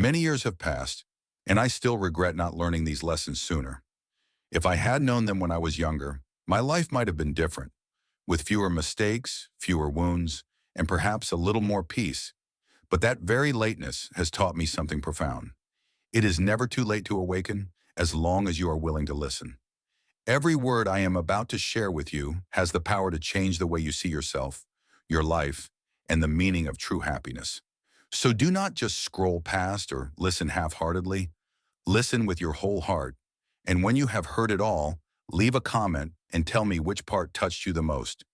Many years have passed, and I still regret not learning these lessons sooner. If I had known them when I was younger, my life might have been different, with fewer mistakes, fewer wounds, and perhaps a little more peace. But that very lateness has taught me something profound. It is never too late to awaken, as long as you are willing to listen. Every word I am about to share with you has the power to change the way you see yourself, your life, and the meaning of true happiness. So do not just scroll past or listen half-heartedly. Listen with your whole heart. And when you have heard it all, leave a comment and tell me which part touched you the most.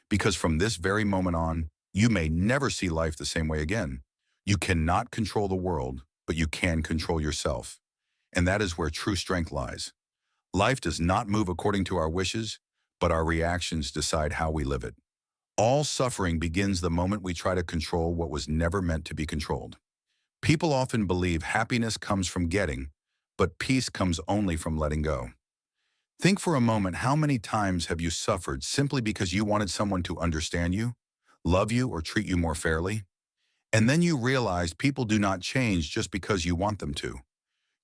Because from this very moment on, you may never see life the same way again. You cannot control the world, but you can control yourself. And that is where true strength lies. Life does not move according to our wishes, but our reactions decide how we live it. All suffering begins the moment we try to control what was never meant to be controlled. People often believe happiness comes from getting, but peace comes only from letting go. Think for a moment, how many times have you suffered simply because you wanted someone to understand you, love you, or treat you more fairly? And then you realized people do not change just because you want them to.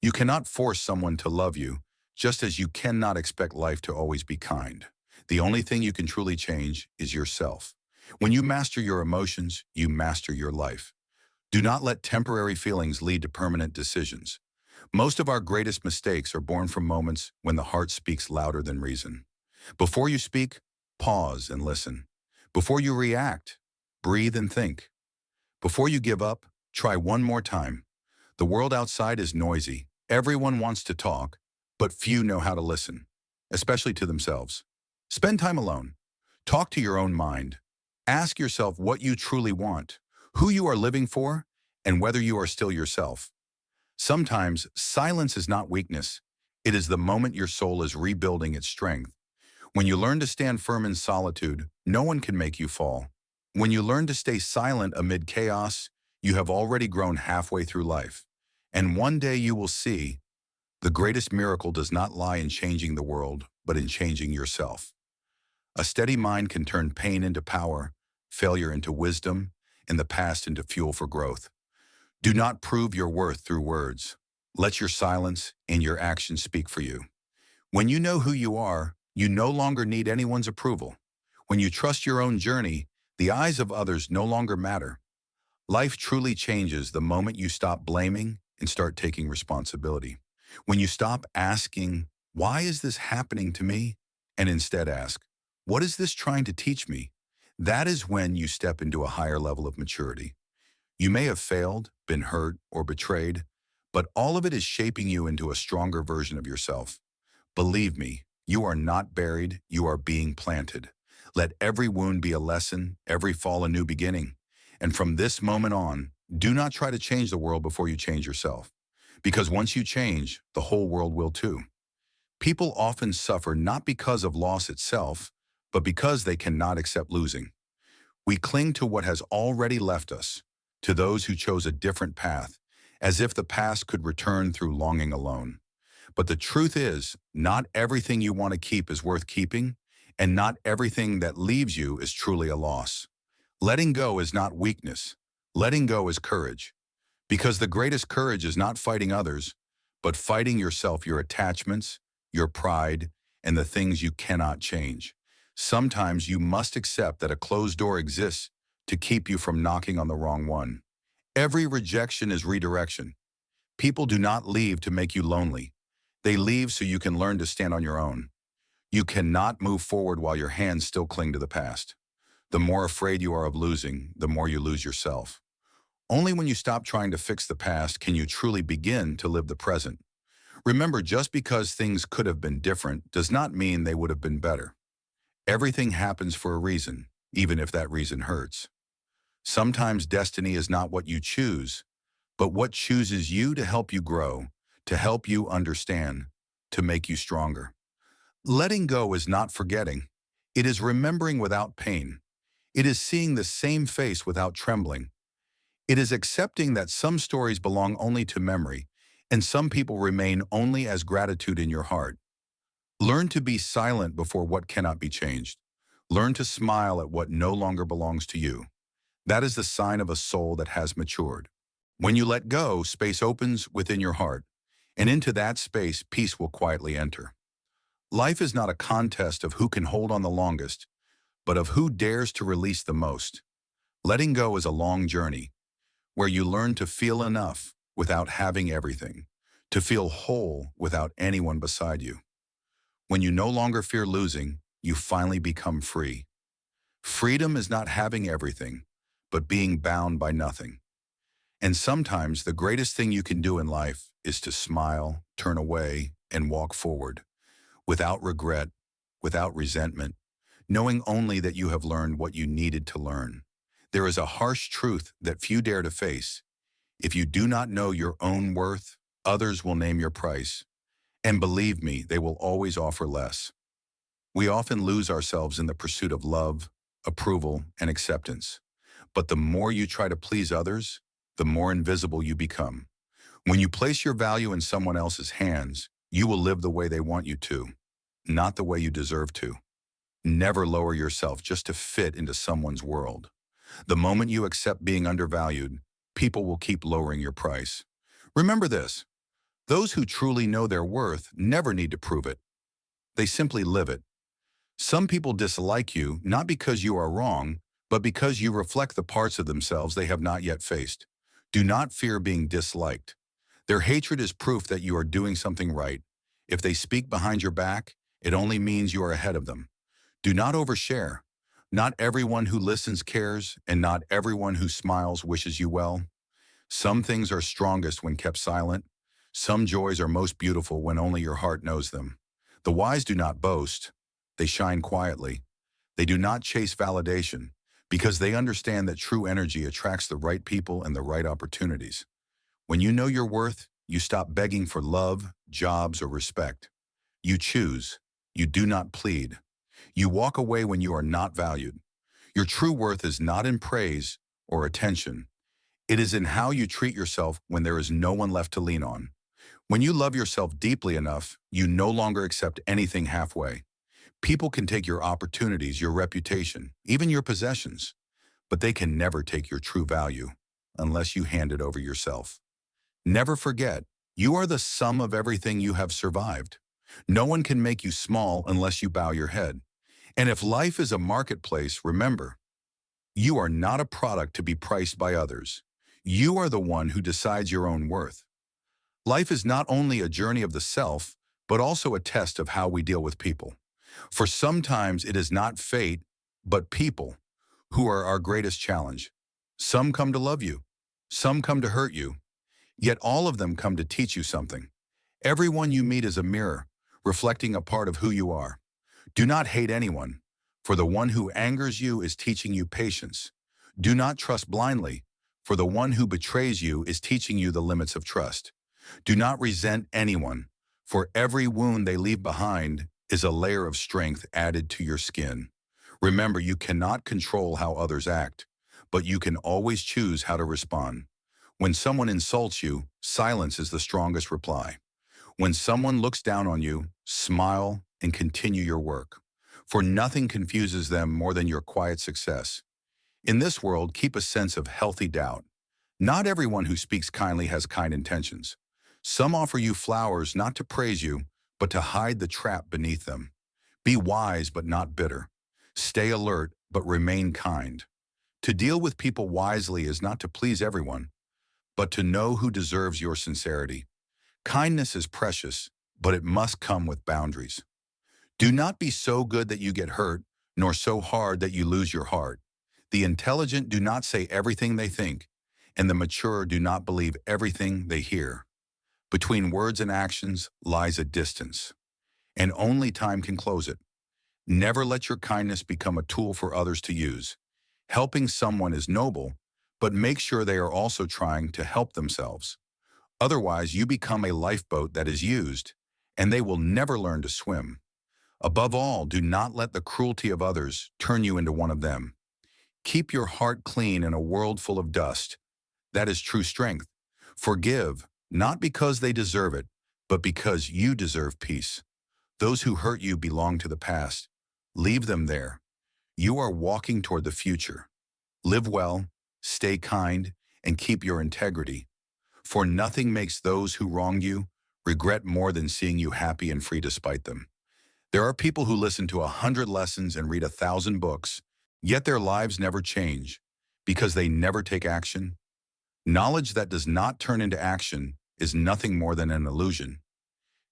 You cannot force someone to love you, just as you cannot expect life to always be kind. The only thing you can truly change is yourself. When you master your emotions, you master your life. Do not let temporary feelings lead to permanent decisions. Most of our greatest mistakes are born from moments when the heart speaks louder than reason. Before you speak, pause and listen. Before you react, breathe and think. Before you give up, try one more time. The world outside is noisy. Everyone wants to talk, but few know how to listen, especially to themselves. Spend time alone. Talk to your own mind. Ask yourself what you truly want, who you are living for, and whether you are still yourself. Sometimes silence is not weakness. It is the moment your soul is rebuilding its strength. When you learn to stand firm in solitude, no one can make you fall. When you learn to stay silent amid chaos, you have already grown halfway through life. And one day you will see, the greatest miracle does not lie in changing the world, but in changing yourself. A steady mind can turn pain into power, failure into wisdom, and the past into fuel for growth. Do not prove your worth through words. Let your silence and your actions speak for you. When you know who you are, you no longer need anyone's approval. When you trust your own journey, the eyes of others no longer matter. Life truly changes the moment you stop blaming and start taking responsibility. When you stop asking, "Why is this happening to me?" and instead ask, "What is this trying to teach me?" That is when you step into a higher level of maturity. You may have failed, been hurt, or betrayed, but all of it is shaping you into a stronger version of yourself. Believe me, you are not buried, you are being planted. Let every wound be a lesson, every fall a new beginning. And from this moment on, do not try to change the world before you change yourself. Because once you change, the whole world will too. People often suffer not because of loss itself, but because they cannot accept losing. We cling to what has already left us, to those who chose a different path, as if the past could return through longing alone. But the truth is, not everything you want to keep is worth keeping, and not everything that leaves you is truly a loss. Letting go is not weakness. Letting go is courage. Because the greatest courage is not fighting others, but fighting yourself, your attachments, your pride, and the things you cannot change. Sometimes you must accept that a closed door exists to keep you from knocking on the wrong one. Every rejection is redirection. People do not leave to make you lonely. They leave so you can learn to stand on your own. You cannot move forward while your hands still cling to the past. The more afraid you are of losing, the more you lose yourself. Only when you stop trying to fix the past can you truly begin to live the present. Remember, just because things could have been different does not mean they would have been better. Everything happens for a reason, even if that reason hurts. Sometimes destiny is not what you choose, but what chooses you to help you grow, to help you understand, to make you stronger. Letting go is not forgetting. It is remembering without pain. It is seeing the same face without trembling. It is accepting that some stories belong only to memory, and some people remain only as gratitude in your heart. Learn to be silent before what cannot be changed. Learn to smile at what no longer belongs to you. That is the sign of a soul that has matured. When you let go, space opens within your heart, and into that space, peace will quietly enter. Life is not a contest of who can hold on the longest, but of who dares to release the most. Letting go is a long journey, where you learn to feel enough without having everything, to feel whole without anyone beside you. When you no longer fear losing, you finally become free. Freedom is not having everything, but being bound by nothing. And sometimes the greatest thing you can do in life is to smile, turn away, and walk forward, without regret, without resentment, knowing only that you have learned what you needed to learn. There is a harsh truth that few dare to face. If you do not know your own worth, others will name your price. And believe me, they will always offer less. We often lose ourselves in the pursuit of love, approval, and acceptance. But the more you try to please others, the more invisible you become. When you place your value in someone else's hands, you will live the way they want you to, not the way you deserve to. Never lower yourself just to fit into someone's world. The moment you accept being undervalued, people will keep lowering your price. Remember this: those who truly know their worth never need to prove it. They simply live it. Some people dislike you not because you are wrong, but because you reflect the parts of themselves they have not yet faced. Do not fear being disliked. Their hatred is proof that you are doing something right. If they speak behind your back, it only means you are ahead of them. Do not overshare. Not everyone who listens cares, and not everyone who smiles wishes you well. Some things are strongest when kept silent. Some joys are most beautiful when only your heart knows them. The wise do not boast. They shine quietly. They do not chase validation, because they understand that true energy attracts the right people and the right opportunities. When you know your worth, you stop begging for love, jobs, or respect. You choose. You do not plead. You walk away when you are not valued. Your true worth is not in praise or attention. It is in how you treat yourself when there is no one left to lean on. When you love yourself deeply enough, you no longer accept anything halfway. People can take your opportunities, your reputation, even your possessions, but they can never take your true value unless you hand it over yourself. Never forget, you are the sum of everything you have survived. No one can make you small unless you bow your head. And if life is a marketplace, remember, you are not a product to be priced by others. You are the one who decides your own worth. Life is not only a journey of the self, but also a test of how we deal with people. For sometimes it is not fate, but people who are our greatest challenge. Some come to love you. Some come to hurt you. Yet all of them come to teach you something. Everyone you meet is a mirror, reflecting a part of who you are. Do not hate anyone, for the one who angers you is teaching you patience. Do not trust blindly, for the one who betrays you is teaching you the limits of trust. Do not resent anyone, for every wound they leave behind is a layer of strength added to your skin. Remember, you cannot control how others act, but you can always choose how to respond. When someone insults you, silence is the strongest reply. When someone looks down on you, smile and continue your work, for nothing confuses them more than your quiet success. In this world, keep a sense of healthy doubt. Not everyone who speaks kindly has kind intentions. Some offer you flowers not to praise you, but to hide the trap beneath them. Be wise but not bitter. Stay alert but remain kind. To deal with people wisely is not to please everyone, but to know who deserves your sincerity. Kindness is precious, but it must come with boundaries. Do not be so good that you get hurt, nor so hard that you lose your heart. The intelligent do not say everything they think, and the mature do not believe everything they hear. Between words and actions lies a distance, and only time can close it. Never let your kindness become a tool for others to use. Helping someone is noble, but make sure they are also trying to help themselves. Otherwise, you become a lifeboat that is used, and they will never learn to swim. Above all, do not let the cruelty of others turn you into one of them. Keep your heart clean in a world full of dust. That is true strength. Forgive, not because they deserve it, but because you deserve peace. Those who hurt you belong to the past. Leave them there. You are walking toward the future. Live well, stay kind, and keep your integrity. For nothing makes those who wronged you regret more than seeing you happy and free despite them. There are people who listen to 100 lessons and read 1,000 books, yet their lives never change because they never take action. Knowledge that does not turn into action is nothing more than an illusion.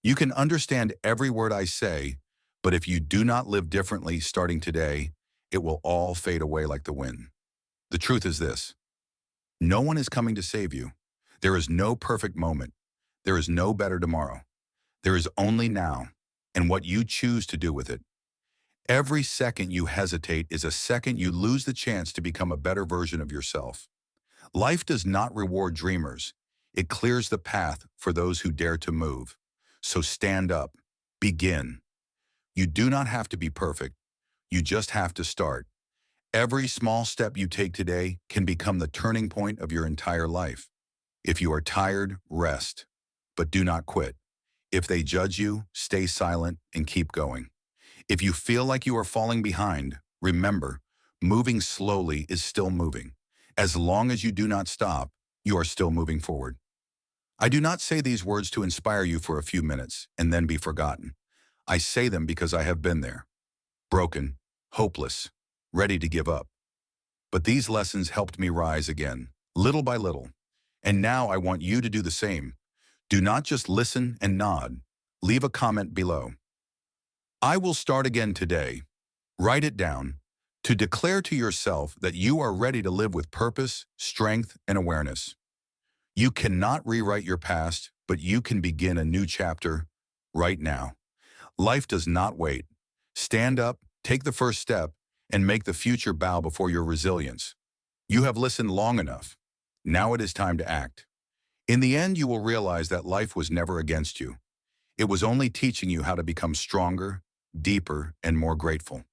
You can understand every word I say, but if you do not live differently starting today, it will all fade away like the wind. The truth is this: no one is coming to save you. There is no perfect moment. There is no better tomorrow. There is only now and what you choose to do with it. Every second you hesitate is a second you lose the chance to become a better version of yourself. Life does not reward dreamers. It clears the path for those who dare to move. So stand up. Begin. You do not have to be perfect. You just have to start. Every small step you take today can become the turning point of your entire life. If you are tired, rest, but do not quit. If they judge you, stay silent and keep going. If you feel like you are falling behind, remember, moving slowly is still moving. As long as you do not stop, you are still moving forward. I do not say these words to inspire you for a few minutes and then be forgotten. I say them because I have been there, broken, hopeless, ready to give up. But these lessons helped me rise again, little by little. And now I want you to do the same. Do not just listen and nod. Leave a comment below. I will start again today. Write it down to declare to yourself that you are ready to live with purpose, strength, and awareness. You cannot rewrite your past, but you can begin a new chapter right now. Life does not wait. Stand up, take the first step, and make the future bow before your resilience. You have listened long enough. Now it is time to act. In the end, you will realize that life was never against you. It was only teaching you how to become stronger, deeper, and more grateful.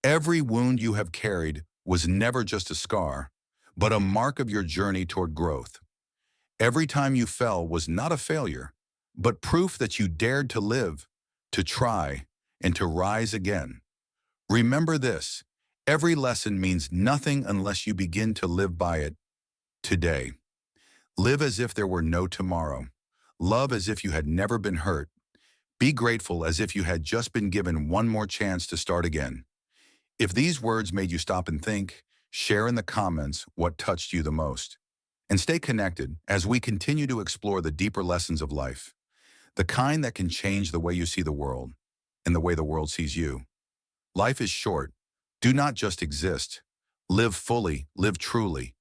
Every wound you have carried was never just a scar, but a mark of your journey toward growth. Every time you fell was not a failure, but proof that you dared to live, to try, and to rise again. Remember this: every lesson means nothing unless you begin to live by it today. Live as if there were no tomorrow. Love as if you had never been hurt. Be grateful as if you had just been given one more chance to start again. If these words made you stop and think, share in the comments what touched you the most. And stay connected as we continue to explore the deeper lessons of life, the kind that can change the way you see the world and the way the world sees you. Life is short. Do not just exist. Live fully, live truly,